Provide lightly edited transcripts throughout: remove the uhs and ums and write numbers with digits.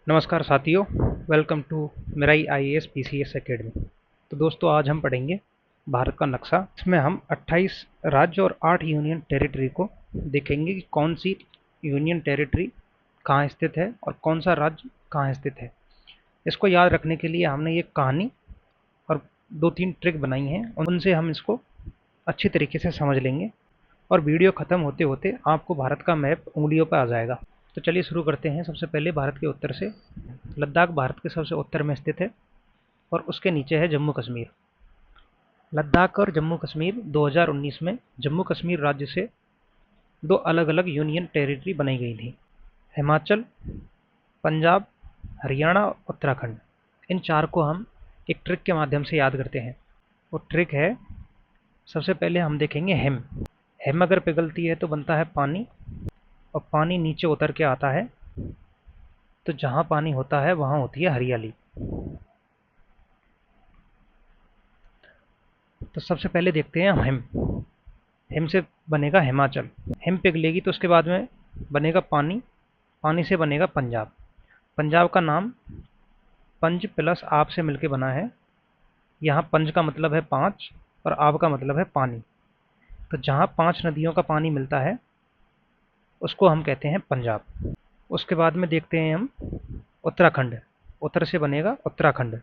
नमस्कार साथियों, welcome to मेराई आईएएस पीसीएस एकेडमी। तो दोस्तों, आज हम पढ़ेंगे भारत का नक्शा। इसमें हम 28 राज्य और 8 यूनियन टेरिटरी को देखेंगे कि कौन सी यूनियन टेरिटरी कहाँ स्थित है और कौन सा राज्य कहाँ स्थित है। इसको याद रखने के लिए हमने एक कहानी और 2-3 ट्रिक बनाई हैं, उनसे हम इसको अच्छी तरीके से समझ लेंगे और वीडियो ख़त्म होते होते आपको भारत का मैप उंगलियों पर आ जाएगा। तो चलिए शुरू करते हैं। सबसे पहले भारत के उत्तर से लद्दाख भारत के सबसे उत्तर में स्थित है और उसके नीचे है जम्मू कश्मीर। लद्दाख और जम्मू कश्मीर 2019 में जम्मू कश्मीर राज्य से दो अलग अलग यूनियन टेरिटरी बनाई गई थी। हिमाचल, पंजाब, हरियाणा और उत्तराखंड, इन चार को हम एक ट्रिक के माध्यम से याद करते हैं। वो ट्रिक है, सबसे पहले हम देखेंगे हिम। हिम अगर पिघलती है तो बनता है पानी और पानी नीचे उतर के आता है, तो जहाँ पानी होता है वहाँ होती है हरियाली। तो सबसे पहले देखते हैं हिम। हिम से बनेगा हिमाचल। हिम पिघलेगी तो उसके बाद में बनेगा पानी। पानी से बनेगा पंजाब। पंजाब का नाम पंज प्लस आप से मिलके बना है। यहाँ पंज का मतलब है 5 और आप का मतलब है पानी। तो जहाँ 5 नदियों का पानी मिलता है उसको हम कहते हैं पंजाब। उसके बाद में देखते हैं हम उत्तराखंड। उत्तर से बनेगा उत्तराखंड।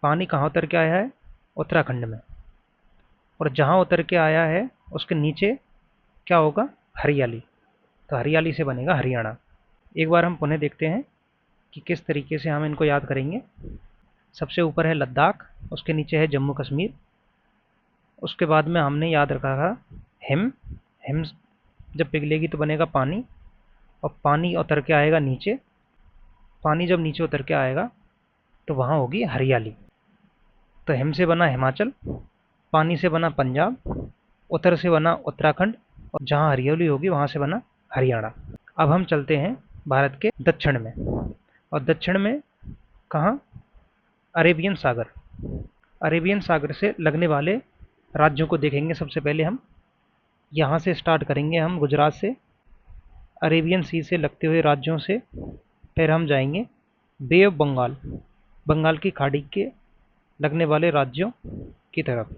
पानी कहाँ उतर के आया है? उत्तराखंड में। और जहाँ उतर के आया है उसके नीचे क्या होगा? हरियाली। तो हरियाली से बनेगा हरियाणा। एक बार हम पुनः देखते हैं कि किस तरीके से हम इनको याद करेंगे। सबसे ऊपर है लद्दाख, उसके नीचे है जम्मू कश्मीर। उसके बाद में हमने याद रखा था हिम। हिम जब पिघलेगी तो बनेगा पानी और पानी उतर के आएगा नीचे। पानी जब नीचे उतर के आएगा तो वहाँ होगी हरियाली। तो हिम से बना हिमाचल, पानी से बना पंजाब, उत्तर से बना उत्तराखंड और जहाँ हरियाली होगी वहाँ से बना हरियाणा। अब हम चलते हैं भारत के दक्षिण में। और दक्षिण में कहाँ? अरेबियन सागर। अरेबियन सागर से लगने वाले राज्यों को देखेंगे। सबसे पहले हम यहाँ से स्टार्ट करेंगे, हम गुजरात से। अरेबियन सी से लगते हुए राज्यों से फिर हम जाएंगे बे ऑफ बंगाल, बंगाल की खाड़ी के लगने वाले राज्यों की तरफ।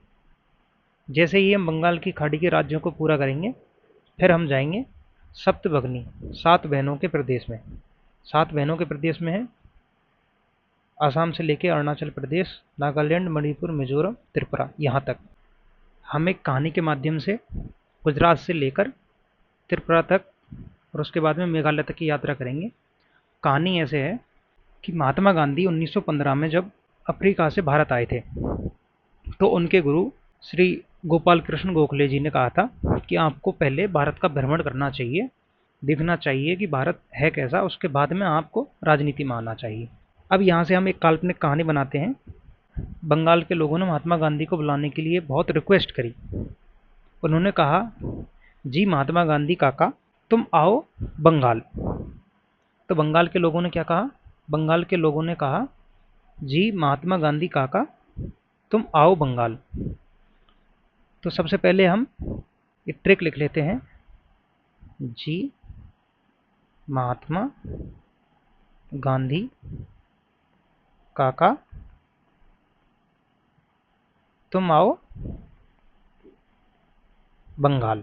जैसे ही हम बंगाल की खाड़ी के राज्यों को पूरा करेंगे फिर हम जाएंगे सप्तभगनी, 7 बहनों के प्रदेश में। 7 बहनों के प्रदेश में है आसाम से लेके अरुणाचल प्रदेश, नागालैंड, मणिपुर, मिजोरम, त्रिपुरा, यहाँ तक। हम एक कहानी के माध्यम से गुजरात से लेकर त्रिपुरा तक और उसके बाद में मेघालय तक की यात्रा करेंगे। कहानी ऐसे है कि महात्मा गांधी 1915 में जब अफ्रीका से भारत आए थे तो उनके गुरु श्री गोपाल कृष्ण गोखले जी ने कहा था कि आपको पहले भारत का भ्रमण करना चाहिए, देखना चाहिए कि भारत है कैसा, उसके बाद में आपको राजनीति में आना चाहिए। अब यहाँ से हम एक काल्पनिक कहानी बनाते हैं। बंगाल के लोगों ने महात्मा गांधी को बुलाने के लिए बहुत रिक्वेस्ट करी। उन्होंने कहा, जी महात्मा गांधी काका, तुम आओ बंगाल। तो बंगाल के लोगों ने क्या कहा? बंगाल के लोगों ने कहा, जी महात्मा गांधी काका, तुम आओ बंगाल। तो सबसे पहले हम एक ट्रिक लिख लेते हैं, जी महात्मा गांधी काका, तुम आओ बंगाल।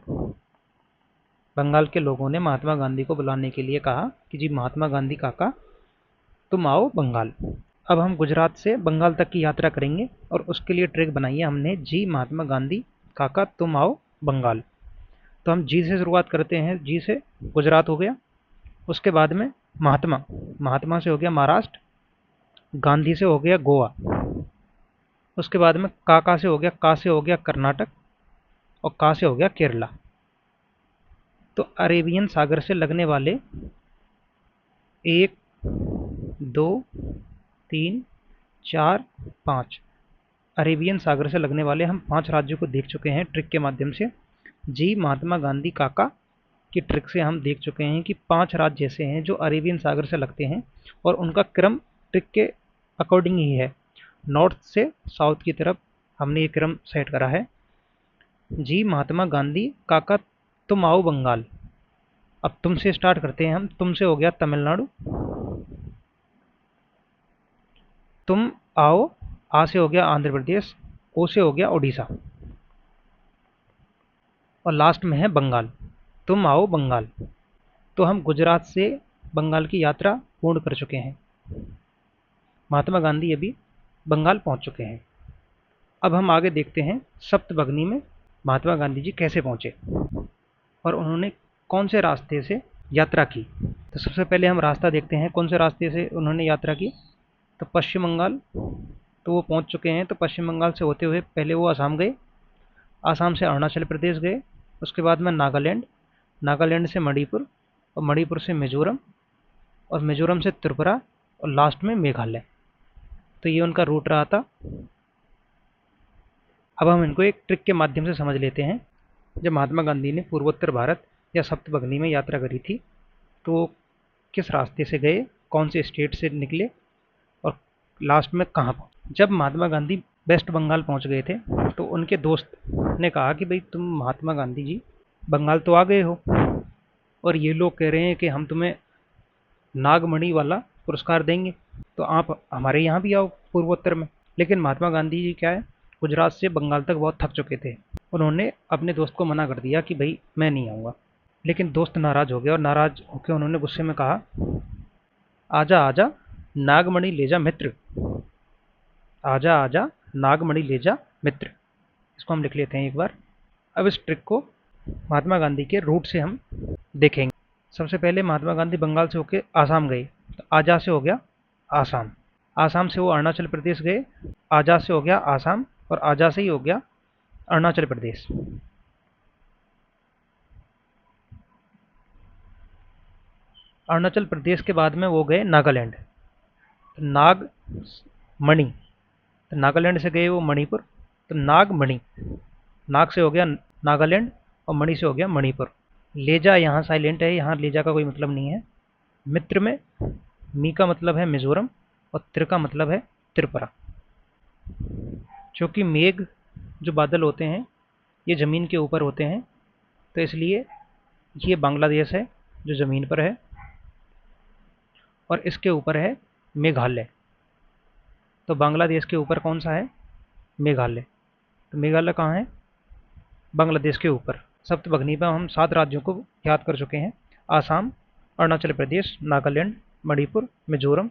बंगाल के लोगों ने महात्मा गांधी को बुलाने के लिए कहा कि जी महात्मा गांधी काका, तुम आओ बंगाल। अब हम गुजरात से बंगाल तक की यात्रा करेंगे और उसके लिए ट्रिक बनाई है हमने, जी महात्मा गांधी काका, तुम आओ बंगाल। तो हम जी से शुरुआत करते हैं। जी से गुजरात हो गया, उसके बाद में महात्मा, महात्मा से हो गया महाराष्ट्र, गांधी से हो गया गोवा, उसके बाद में काका से हो गया, का से हो गया कर्नाटक और का से हो गया केरला। तो अरेबियन सागर से लगने वाले 1, 2, 3, 4, 5 अरेबियन सागर से लगने वाले हम 5 राज्यों को देख चुके हैं ट्रिक के माध्यम से। जी महात्मा गांधी काका की ट्रिक से हम देख चुके हैं कि 5 राज्य ऐसे हैं जो अरेबियन सागर से लगते हैं और उनका क्रम ट्रिक के अकॉर्डिंग ही है। नॉर्थ से साउथ की तरफ हमने ये क्रम सेट करा है। जी महात्मा गांधी काका, तुम आओ बंगाल। अब तुम से स्टार्ट करते हैं हम। तुम से हो गया तमिलनाडु, तुम आओ, आ से हो गया आंध्र प्रदेश, ओ से हो गया उड़ीसा, और लास्ट में है बंगाल। तुम आओ बंगाल। तो हम गुजरात से बंगाल की यात्रा पूर्ण कर चुके हैं। महात्मा गांधी अभी बंगाल पहुंच चुके हैं। अब हम आगे देखते हैं सप्तभगनी में महात्मा गांधी जी कैसे पहुंचे और उन्होंने कौन से रास्ते से यात्रा की। तो सबसे पहले हम रास्ता देखते हैं कौन से रास्ते से उन्होंने यात्रा की। तो पश्चिम बंगाल तो वो पहुंच चुके हैं। तो पश्चिम बंगाल से होते हुए पहले वो असम गए, असम से अरुणाचल प्रदेश गए, उसके बाद में नागालैंड, नागालैंड से मणिपुर, और मणिपुर से मिजोरम, और मिजोरम से त्रिपुरा, और लास्ट में मेघालय। तो ये उनका रूट रहा था। अब हम इनको एक ट्रिक के माध्यम से समझ लेते हैं। जब महात्मा गांधी ने पूर्वोत्तर भारत या सप्तभगनी में यात्रा करी थी तो किस रास्ते से गए, कौन से स्टेट से निकले, और लास्ट में कहाँ पहुँचे। जब महात्मा गांधी वेस्ट बंगाल पहुँच गए थे तो उनके दोस्त ने कहा कि भाई तुम महात्मा गांधी जी बंगाल तो आ गए हो और ये लोग कह रहे हैं कि हम तुम्हें नागमणि वाला पुरस्कार देंगे, तो आप हमारे यहाँ भी आओ पूर्वोत्तर में। लेकिन महात्मा गांधी जी क्या है, गुजरात से बंगाल तक बहुत थक चुके थे। उन्होंने अपने दोस्त को मना कर दिया कि भाई मैं नहीं आऊँगा। लेकिन दोस्त नाराज हो गया और नाराज होकर उन्होंने गुस्से में कहा, आजा आजा नागमणि ले जा मित्र, आजा आजा नागमणि ले जा मित्र। इसको हम लिख लेते हैं एक बार। अब इस ट्रिक को महात्मा गांधी के रूट से हम देखेंगे। सबसे पहले महात्मा गांधी बंगाल से होकर आसाम गए, तो आजा से हो गया आसाम, आसाम से वो अरुणाचल प्रदेश गए, आजा से हो गया आसाम, और आजा से ही हो गया अरुणाचल प्रदेश। अरुणाचल प्रदेश के बाद में वो गए नागालैंड, नाग मणि, तो नागालैंड से गए वो मणिपुर, तो नागमणि, नाग से हो गया नागालैंड और मणि से हो गया मणिपुर। लेजा यहाँ साइलेंट है, यहाँ लेजा का कोई मतलब नहीं है। मित्र में मी का मतलब है मिजोरम और तिर का मतलब है त्रिपुरा। क्योंकि मेघ जो बादल होते हैं ये ज़मीन के ऊपर होते हैं, तो इसलिए ये बांग्लादेश है जो ज़मीन पर है, और इसके ऊपर है मेघालय। तो बांग्लादेश के ऊपर कौन सा है, मेघालय। तो मेघालय कहाँ है, बांग्लादेश के ऊपर। सप्तभगनी पर हम 7 राज्यों को याद कर चुके हैं, आसाम, अरुणाचल प्रदेश, नागालैंड, मणिपुर, मिजोरम,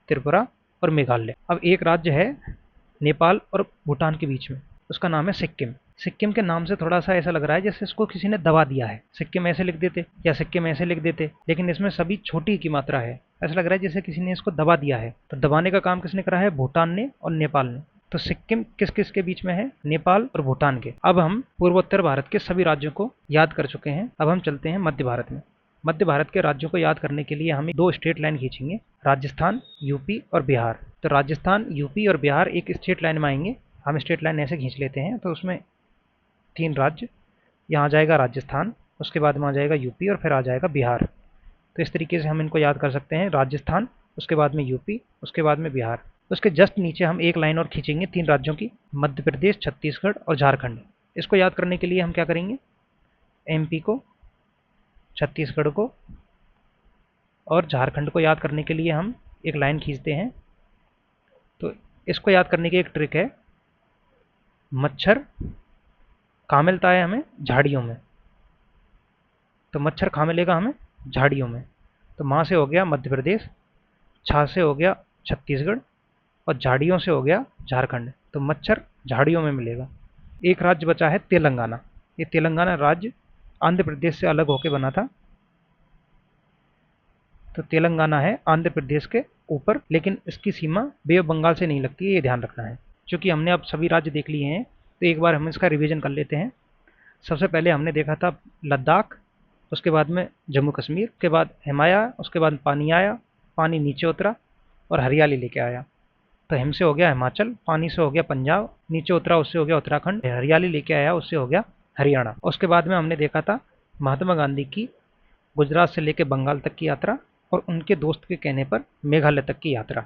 त्रिपुरा और मेघालय। अब एक राज्य है नेपाल और भूटान के बीच में, उसका नाम है सिक्किम। सिक्किम के नाम से थोड़ा सा ऐसा लग रहा है जैसे इसको किसी ने दबा दिया है। सिक्किम ऐसे लिख देते या सिक्किम ऐसे लिख देते, लेकिन इसमें सभी छोटी की मात्रा है। ऐसा लग रहा है जैसे किसी ने इसको दबा दिया है। तो दबाने का काम किसने करा है, भूटान ने और नेपाल ने। तो सिक्किम किस किस के बीच में है, नेपाल और भूटान के। अब हम पूर्वोत्तर भारत के सभी राज्यों को याद कर चुके हैं। अब हम चलते हैं मध्य भारत में। मध्य भारत के राज्यों को याद करने के लिए हम 2 स्ट्रेट लाइन खींचेंगे, राजस्थान, यूपी और बिहार। तो राजस्थान, यूपी और बिहार एक स्ट्रेट लाइन में आएंगे। हम स्ट्रेट लाइन ऐसे खींच लेते हैं, तो उसमें 3 राज्य, यहाँ आ जाएगा राजस्थान, उसके बाद में आ जाएगा यूपी और फिर आ जाएगा बिहार। तो इस तरीके से हम इनको याद कर सकते हैं, राजस्थान, उसके बाद में यूपी, उसके बाद में बिहार। उसके जस्ट नीचे हम एक लाइन और खींचेंगे 3 राज्यों की, मध्य प्रदेश, छत्तीसगढ़ और झारखंड। इसको याद करने के लिए हम क्या करेंगे, एमपी को, छत्तीसगढ़ को और झारखंड को याद करने के लिए हम एक लाइन खींचते हैं। तो इसको याद करने की एक ट्रिक है, मच्छर कहाँ मिलता है हमें, झाड़ियों में। तो मच्छर कहाँ मिलेगा हमें, झाड़ियों में। तो माँ से हो गया मध्य प्रदेश, छा से हो गया छत्तीसगढ़ और झाड़ियों से हो गया झारखंड। तो मच्छर झाड़ियों में मिलेगा। एक राज्य बचा है तेलंगाना। ये तेलंगाना राज्य आंध्र प्रदेश से अलग होकर बना था। तो तेलंगाना है आंध्र प्रदेश के ऊपर, लेकिन इसकी सीमा बे ऑफ बंगाल से नहीं लगती है, ये ध्यान रखना है। क्योंकि हमने अब सभी राज्य देख लिए हैं तो एक बार हम इसका रिवीजन कर लेते हैं। सबसे पहले हमने देखा था लद्दाख, उसके बाद में जम्मू कश्मीर, उसके बाद हिमालय, उसके बाद पानी आया, पानी नीचे उतरा और हरियाली लेके आया। तो हिम से हो गया हिमाचल, पानी से हो गया पंजाब, नीचे उतरा उससे हो गया उत्तराखंड, हरियाली लेके आया उससे हो गया हरियाणा। उसके बाद में हमने देखा था महात्मा गांधी की गुजरात से लेकर बंगाल तक की यात्रा और उनके दोस्त के कहने पर मेघालय तक की यात्रा।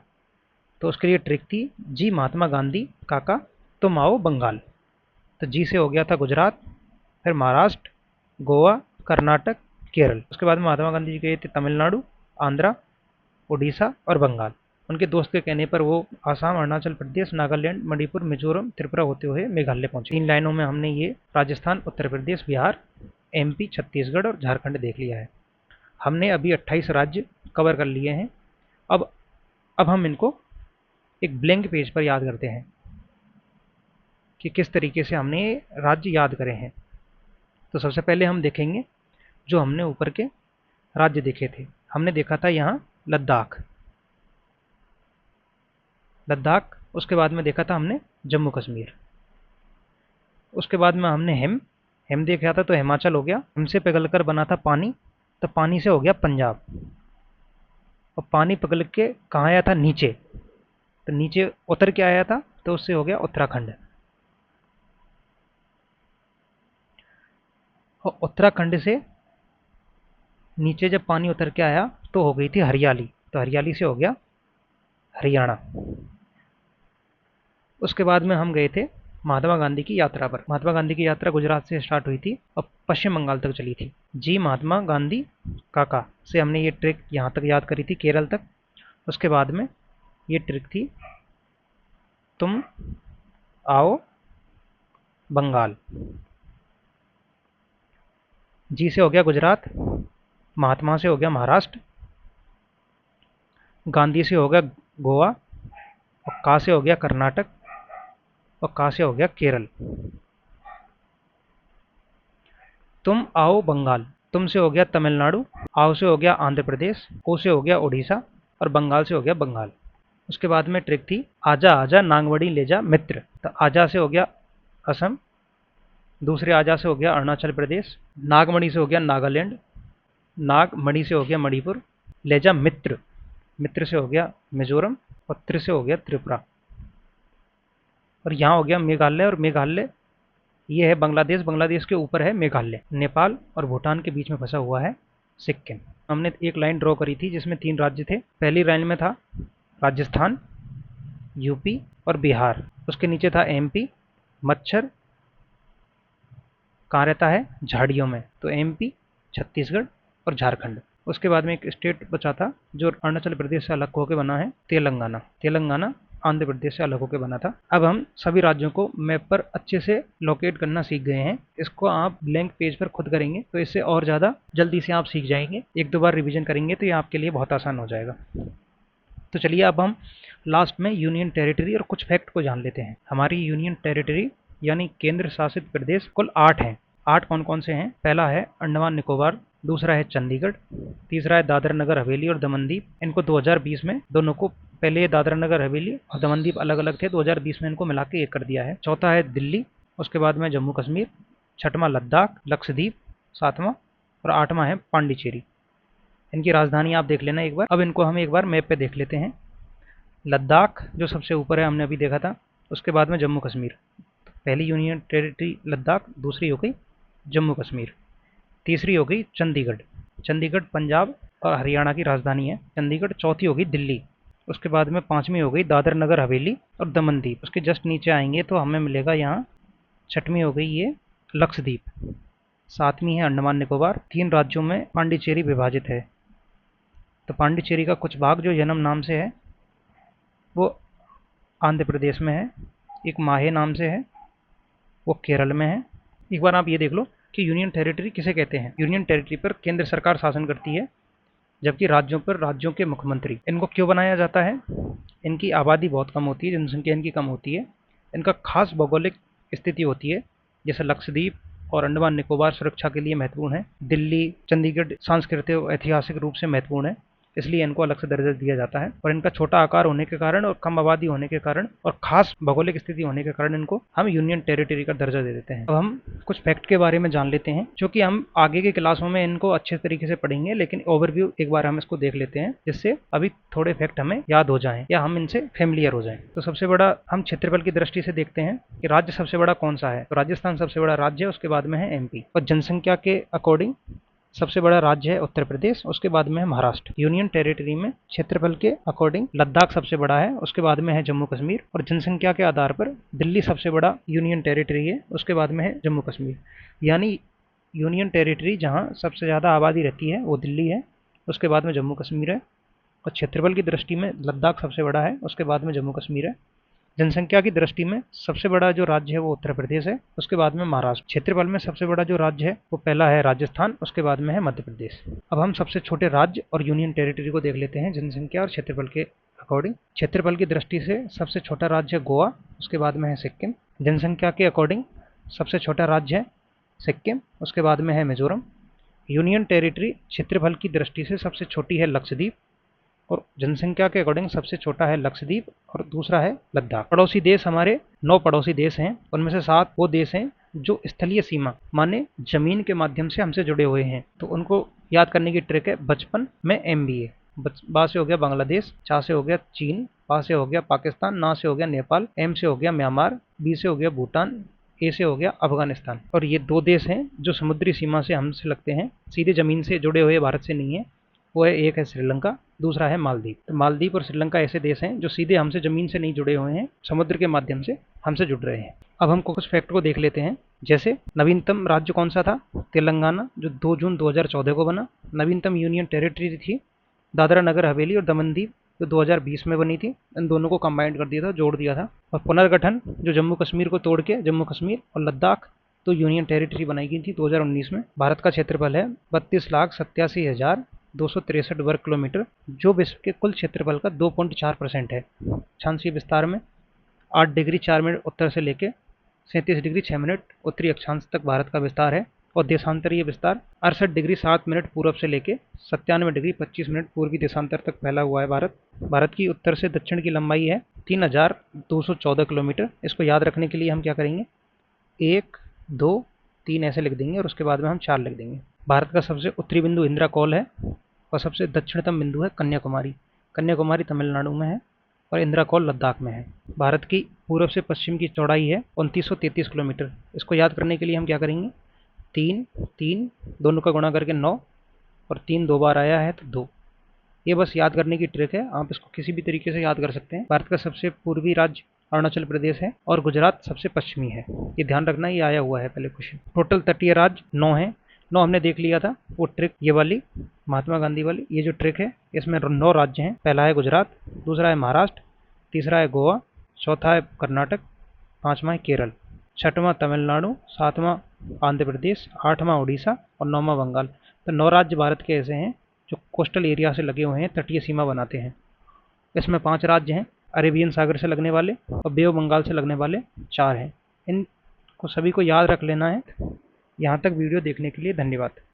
तो उसके लिए ट्रिक थी, जी महात्मा गांधी काका तुम आओ बंगाल। तो जी से हो गया था गुजरात, फिर महाराष्ट्र, गोवा, कर्नाटक, केरल। उसके बाद महात्मा गांधी जी गए थे तमिलनाडु, आंध्रा, उड़ीसा और बंगाल। उनके दोस्त के कहने पर वो आसाम, अरुणाचल प्रदेश, नागालैंड, मणिपुर, मिजोरम, त्रिपुरा होते हुए मेघालय पहुंचे। 3 लाइनों में हमने ये राजस्थान, उत्तर प्रदेश, बिहार, एमपी, छत्तीसगढ़ और झारखंड देख लिया है। हमने अभी 28 राज्य कवर कर लिए हैं। अब हम इनको एक ब्लैंक पेज पर याद करते हैं कि किस तरीके से हमने ये राज्य याद करे हैं। तो सबसे पहले हम देखेंगे जो हमने ऊपर के राज्य देखे थे। हमने देखा था यहाँ लद्दाख, उसके बाद में देखा था हमने जम्मू कश्मीर, उसके बाद में हमने हिम देखा था तो हिमाचल हो गया। हिम से पिघलकर बना था पानी, तो पानी से हो गया पंजाब। और पानी पिघल के कहाँ आया था? नीचे, तो नीचे उतर के आया था तो उससे हो गया उत्तराखंड। और उत्तराखंड से नीचे जब पानी उतर के आया तो हो गई थी हरियाली, तो हरियाली से हो गया हरियाणा। उसके बाद में हम गए थे महात्मा गांधी की यात्रा पर। महात्मा गांधी की यात्रा गुजरात से स्टार्ट हुई थी और पश्चिम बंगाल तक चली थी। जी महात्मा गांधी काका से हमने ये ट्रिक यहाँ तक याद करी थी, केरल तक। उसके बाद में ये ट्रिक थी तुम आओ बंगाल। जी से हो गया गुजरात, महात्मा से हो गया महाराष्ट्र, गांधी से हो गया गोवा, और का से हो गया कर्नाटक, और का से हो गया केरल। तुम आओ बंगाल, तुम से हो गया तमिलनाडु, आओ से हो गया आंध्र प्रदेश, ओ से हो गया उड़ीसा, और बंगाल से हो गया बंगाल। उसके बाद में ट्रिक थी आजा आजा नांगवड़ी ले जा मित्र, तो आजा से हो गया असम, दूसरे आजा से हो गया अरुणाचल प्रदेश, नागमणि से हो गया नागालैंड, नागमणि से हो गया मणिपुर, ले जा मित्र, मित्र से हो गया मिजोरम, और त्रि से हो गया त्रिपुरा। और यहाँ हो गया मेघालय, और मेघालय ये है बांग्लादेश, बांग्लादेश के ऊपर है मेघालय, नेपाल और भूटान के बीच में फंसा हुआ है सिक्किम। हमने एक लाइन ड्रॉ करी थी जिसमें 3 राज्य थे। पहली लाइन में था राजस्थान, यूपी और बिहार, उसके नीचे था एमपी। मच्छर कहाँ रहता है? झाड़ियों में, तो एमपी, छत्तीसगढ़ और झारखंड। उसके बाद में एक स्टेट बचा था जो अरुणाचल प्रदेश से अलग होकर बना है, तेलंगाना। तेलंगाना आंध्र प्रदेश से अलग होकर बना था। अब हम सभी राज्यों को मैप पर अच्छे से लोकेट करना सीख गए हैं। इसको आप ब्लैंक पेज पर खुद करेंगे तो इससे और ज़्यादा जल्दी से आप सीख जाएंगे। 1-2 बार रिवीजन करेंगे तो ये आपके लिए बहुत आसान हो जाएगा। तो चलिए अब हम लास्ट में यूनियन टेरिटरी और कुछ फैक्ट को जान लेते हैं। हमारी यूनियन टेरिटरी यानी केंद्र शासित प्रदेश कुल 8 हैं। 8 कौन कौन से हैं? पहला है अंडमान निकोबार, दूसरा है चंडीगढ़, तीसरा है दादर नगर हवेली और दमनदीप। इनको 2020 में दोनों को, पहले दादरा नगर हवेली और दमनदीप अलग अलग थे, 2020 में इनको मिला के एक कर दिया है। चौथा है दिल्ली, उसके बाद में जम्मू कश्मीर, छठवां लद्दाख, लक्षद्वीप, सातवां और आठवां है पांडिचेरी। इनकी राजधानी आप देख लेना एक बार। अब इनको हम एक बार मैप पे देख लेते हैं। लद्दाख जो सबसे ऊपर है हमने अभी देखा था, उसके बाद में जम्मू कश्मीर। पहली यूनियन टेरिटरी लद्दाख, दूसरी हो गई जम्मू कश्मीर, तीसरी हो गई चंडीगढ़। चंडीगढ़ पंजाब और हरियाणा की राजधानी है चंडीगढ़। चौथी हो गई दिल्ली, उसके बाद में 5वीं हो गई दादर नगर हवेली और दमनदीप। उसके जस्ट नीचे आएंगे तो हमें मिलेगा यहाँ 6वीं हो गई ये लक्षद्वीप, 7वीं है अंडमान निकोबार। 3 राज्यों में पांडिचेरी विभाजित है। तो पांडिचेरी का कुछ भाग जो जन्म नाम से है वो आंध्र प्रदेश में है, एक माहे नाम से है वो केरल में है। एक बार आप ये देख लो कि यूनियन टेरिटरी किसे कहते हैं। यूनियन टेरिटरी पर केंद्र सरकार शासन करती है, जबकि राज्यों पर राज्यों के मुख्यमंत्री। इनको क्यों बनाया जाता है? इनकी आबादी बहुत कम होती है, जनसंख्या इनकी कम होती है, इनका खास भौगोलिक स्थिति होती है। जैसे लक्षद्वीप और अंडमान निकोबार सुरक्षा के लिए महत्वपूर्ण है, दिल्ली चंडीगढ़ सांस्कृतिक ऐतिहासिक रूप से महत्वपूर्ण है, इसलिए इनको अलग से दर्जा दिया जाता है। और इनका छोटा आकार होने के कारण और कम आबादी होने के कारण और खास भौगोलिक स्थिति होने के कारण इनको हम यूनियन टेरिटरी का दर्जा दे देते हैं। अब हम कुछ फैक्ट के बारे में जान लेते हैं, जो कि हम आगे की क्लासों में इनको अच्छे तरीके से पढ़ेंगे, लेकिन ओवरव्यू एक बार हम इसको देख लेते हैं, जिससे अभी थोड़े फैक्ट हमें याद हो जाएं या हम इनसे फेमिलियर हो जाएं। तो सबसे बड़ा हम क्षेत्रफल की दृष्टि से देखते हैं कि राज्य सबसे बड़ा कौन सा है। तो राजस्थान सबसे बड़ा राज्य है, उसके बाद में है एमपी। और जनसंख्या के अकॉर्डिंग सबसे बड़ा राज्य है उत्तर प्रदेश, उसके बाद में है महाराष्ट्र। यूनियन टेरिटरी में क्षेत्रफल के अकॉर्डिंग लद्दाख सबसे बड़ा है, उसके बाद में है जम्मू कश्मीर। और जनसंख्या के आधार पर दिल्ली सबसे बड़ा यूनियन टेरिटरी है, उसके बाद में है जम्मू कश्मीर। यानी यूनियन टेरिटरी जहाँ सबसे ज़्यादा आबादी रहती है वो दिल्ली है, उसके बाद में जम्मू कश्मीर है, और क्षेत्रफल की दृष्टि में लद्दाख सबसे बड़ा है, उसके बाद में जम्मू कश्मीर है। जनसंख्या की दृष्टि में सबसे बड़ा जो राज्य है वो उत्तर प्रदेश है, उसके बाद में महाराष्ट्र। क्षेत्रफल में सबसे बड़ा जो राज्य है वो पहला है राजस्थान, उसके बाद में है मध्य प्रदेश। अब हम सबसे छोटे राज्य और यूनियन टेरिटरी को देख लेते हैं जनसंख्या और क्षेत्रफल के अकॉर्डिंग। क्षेत्रफल की दृष्टि से सबसे छोटा राज्य है गोवा, उसके बाद में है सिक्किम। जनसंख्या के अकॉर्डिंग सबसे छोटा राज्य है सिक्किम, उसके बाद में है मिजोरम। यूनियन टेरिटरी क्षेत्रफल की दृष्टि से सबसे छोटी है लक्षद्वीप, और जनसंख्या के अकॉर्डिंग सबसे छोटा है लक्षद्वीप और दूसरा है लद्दाख। पड़ोसी देश हमारे 9 पड़ोसी देश हैं, उनमें से 7 वो देश हैं जो स्थलीय सीमा माने जमीन के माध्यम से हमसे जुड़े हुए हैं। तो उनको याद करने की ट्रिक है बचपन में MBA। बा से हो गया बांग्लादेश, चा से हो गया चीन, पा से हो गया पाकिस्तान, ना से हो गया नेपाल, एम से हो गया म्यांमार, बी से हो गया भूटान, ए से हो गया अफगानिस्तान। और ये 2 देश हैं जो समुद्री सीमा से हमसे लगते हैं, सीधे जमीन से जुड़े हुए भारत से नहीं है। वो है, एक है श्रीलंका, दूसरा है मालदीव। तो मालदीव और श्रीलंका ऐसे देश हैं जो सीधे हमसे जमीन से नहीं जुड़े हुए हैं, समुद्र के माध्यम से हमसे जुड़ रहे हैं। अब हम कुछ फैक्ट को देख लेते हैं। जैसे नवीनतम राज्य कौन सा था? तेलंगाना, जो 2 जून 2014 को बना। नवीनतम यूनियन टेरिटरी थी दादरा नगर हवेली और दमन दीव, जो 2020 में बनी थी। इन दोनों को कंबाइंड कर दिया था, जोड़ दिया था। और पुनर्गठन, जो जम्मू कश्मीर को तोड़ के जम्मू कश्मीर और लद्दाख तो यूनियन टेरिटरी बनाई गई थी 2019 में। भारत का क्षेत्रफल है 32,87,263 वर्ग किलोमीटर, जो विश्व के कुल क्षेत्रफल का 2.4% है। अक्षांशीय विस्तार में 8 डिग्री 4 मिनट उत्तर से लेके 37 डिग्री 6 मिनट उत्तरी अक्षांश तक भारत का विस्तार है। और देशांतरीय विस्तार 68 डिग्री 7 मिनट पूर्व से लेके 97 डिग्री 25 मिनट पूर्वी देशांतर तक फैला हुआ है भारत। भारत की उत्तर से दक्षिण की लंबाई है 3,214 किलोमीटर। इसको याद रखने के लिए हम क्या करेंगे, 1, 2, 3 ऐसे लिख देंगे और उसके बाद में हम 4 लिख देंगे। भारत का सबसे उत्तरी बिंदु इंदिरा कौल है और सबसे दक्षिणतम बिंदु है कन्याकुमारी। कन्याकुमारी तमिलनाडु में है और इंदिरा कौल लद्दाख में है। भारत की पूर्व से पश्चिम की चौड़ाई है 2933 किलोमीटर। इसको याद करने के लिए हम क्या करेंगे, 3, 3 दोनों का गुणा करके 9 और 3 2 बार आया है तो 2। ये बस याद करने की ट्रिक है, आप इसको किसी भी तरीके से याद कर सकते हैं। भारत का सबसे पूर्वी राज्य अरुणाचल प्रदेश है और गुजरात सबसे पश्चिमी है। ये ध्यान रखना, ये आया हुआ है पहले क्वेश्चन। टोटल तटीय राज्य 9 है। 9 हमने देख लिया था, वो ट्रिक ये वाली महात्मा गांधी वाली। ये जो ट्रिक है इसमें 9 राज्य हैं। पहला है गुजरात, दूसरा है महाराष्ट्र, तीसरा है गोवा, चौथा है कर्नाटक, पांचवा है केरल, छठवां तमिलनाडु, सातवां आंध्र प्रदेश, आठवां उड़ीसा और 9वां बंगाल। तो 9 राज्य भारत के ऐसे हैं जो कोस्टल एरिया से लगे हुए हैं, तटीय सीमा बनाते हैं। इसमें 5 राज्य हैं अरेबियन सागर से लगने वाले और बे ऑफ बंगाल से लगने वाले 4 हैं। इनको सभी को याद रख लेना है। यहाँ तक वीडियो देखने के लिए धन्यवाद।